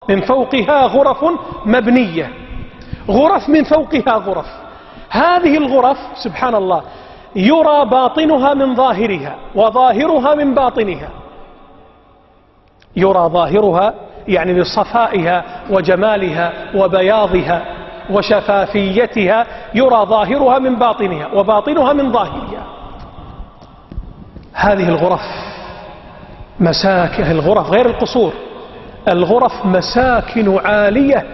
من فوقها غرف مبنية، غرف من فوقها غرف. هذه الغرف سبحان الله يرى باطنها من ظاهرها وظاهرها من باطنها. يرى ظاهرها يعني لصفائها وجمالها وبياضها وشفافيتها، يرى ظاهرها من باطنها وباطنها من ظاهرها. هذه الغرف مساكن، الغرف غير القصور، الغرف مساكن عالية.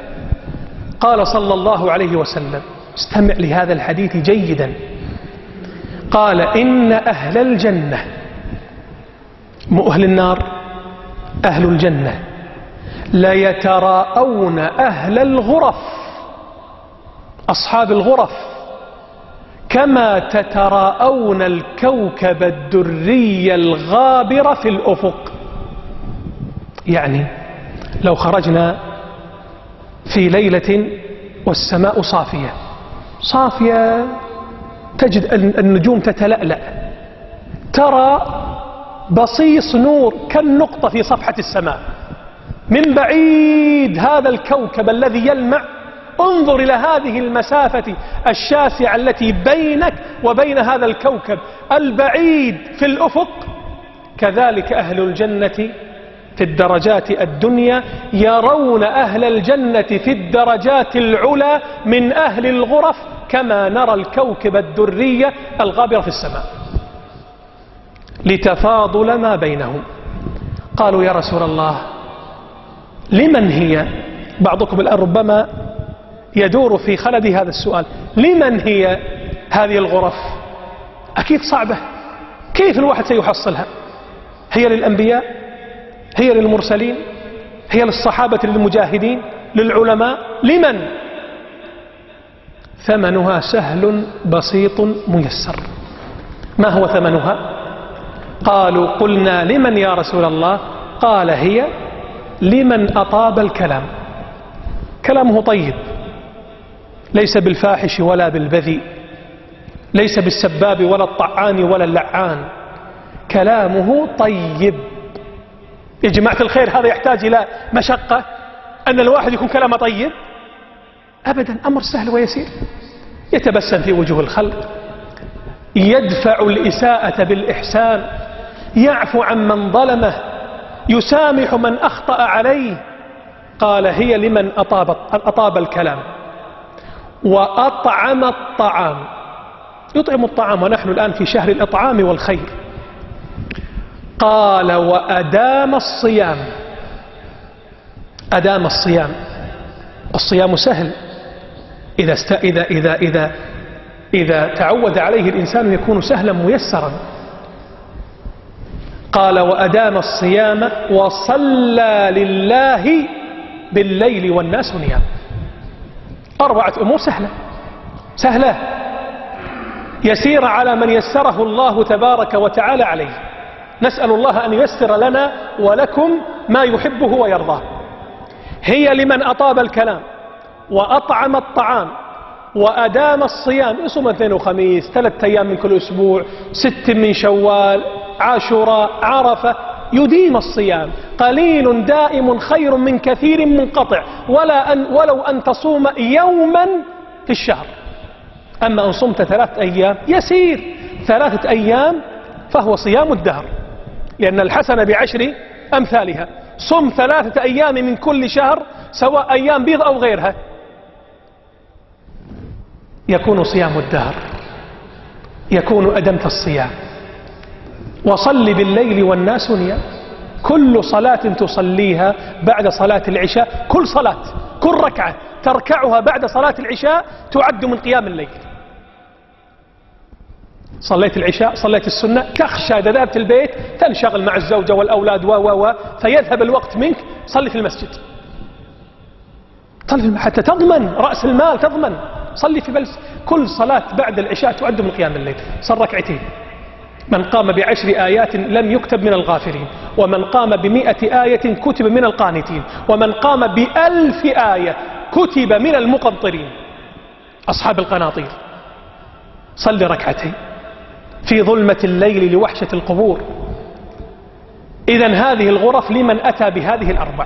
قال صلى الله عليه وسلم، استمع لهذا الحديث جيدا، قال إن أهل الجنة، مو أهل النار، أهل الجنة ليتراءون أهل الغرف، أصحاب الغرف، كما تتراءون الكوكب الدري الغابر في الأفق. يعني لو خرجنا في ليلة والسماء صافية صافية، تجد النجوم تتلألأ، ترى بصيص نور كالنقطة في صفحة السماء من بعيد، هذا الكوكب الذي يلمع. انظر إلى هذه المسافة الشاسعة التي بينك وبين هذا الكوكب البعيد في الأفق. كذلك أهل الجنة في الدرجات الدنيا يرون أهل الجنة في الدرجات العلى من أهل الغرف كما نرى الكوكب الدري الغابر في السماء، لتفاضل ما بينهم. قالوا يا رسول الله لمن هي؟ بعضكم الآن ربما يدور في خلد هذا السؤال، لمن هي هذه الغرف؟ أكيد صعبة، كيف الواحد سيحصلها؟ هي للأنبياء؟ هي للمرسلين؟ هي للصحابة للمجاهدين للعلماء؟ لمن؟ ثمنها سهل بسيط ميسر. ما هو ثمنها؟ قالوا قلنا لمن يا رسول الله؟ قال هي لمن أطاب الكلام، كلامه طيب، ليس بالفاحش ولا بالبذيء، ليس بالسباب ولا الطعان ولا اللعان، كلامه طيب. يا جماعة الخير هذا يحتاج إلى مشقة أن الواحد يكون كلامه طيب؟ أبدا، أمر سهل ويسير. يتبسم في وجوه الخلق، يدفع الإساءة بالإحسان، يعفو عن من ظلمه، يسامح من أخطأ عليه. قال هي لمن أطاب الكلام وأطعم الطعام، يطعم الطعام، ونحن الآن في شهر الإطعام والخير. قال وأدام الصيام، أدام الصيام، الصيام سهل إذا تعود عليه الإنسان يكون سهلا ميسرا. قال وأدام الصيام وصلى لله بالليل والناس نيام. 4 أمور سهلة يسيرة على من يسره الله تبارك وتعالى عليه. نسأل الله أن ييسر لنا ولكم ما يحبه ويرضاه. هي لمن أطاب الكلام وأطعم الطعام وأدام الصيام، يصوم 2 وخميس، 3 أيام من كل أسبوع، 6 من شوال، عاشوراء، عرفة، يديم الصيام. قليل دائم خير من كثير منقطع، ولو أن تصوم يوما في الشهر. أما أن صمت 3 أيام يسير، 3 أيام فهو صيام الدهر، لأن الحسنة ب10 أمثالها. صم 3 أيام من كل شهر، سواء أيام بيض أو غيرها، يكون صيام الدهر، يكون أدمت الصيام. وصل بالليل والناس نيام، كل صلاة تصليها بعد صلاة العشاء، كل صلاة، كل ركعة تركعها بعد صلاة العشاء تعد من قيام الليل. صليت العشاء، صليت السنة، تخشى إذا ذهبت البيت تنشغل مع الزوجة والأولاد فيذهب الوقت منك، صلي في المسجد، صلي حتى تضمن رأس المال، تضمن، صلي في بلس. كل صلاة بعد العشاء تعد من قيام الليل. صل 2 ركعتين. من قام ب10 آيات لم يكتب من الغافلين، ومن قام ب100 آية كتب من القانتين، ومن قام ب1000 آية كتب من المقنطرين، أصحاب القناطير. صل 2 ركعتين في ظلمة الليل لوحشة القبور. إذن هذه الغرف لمن أتى بهذه ال4.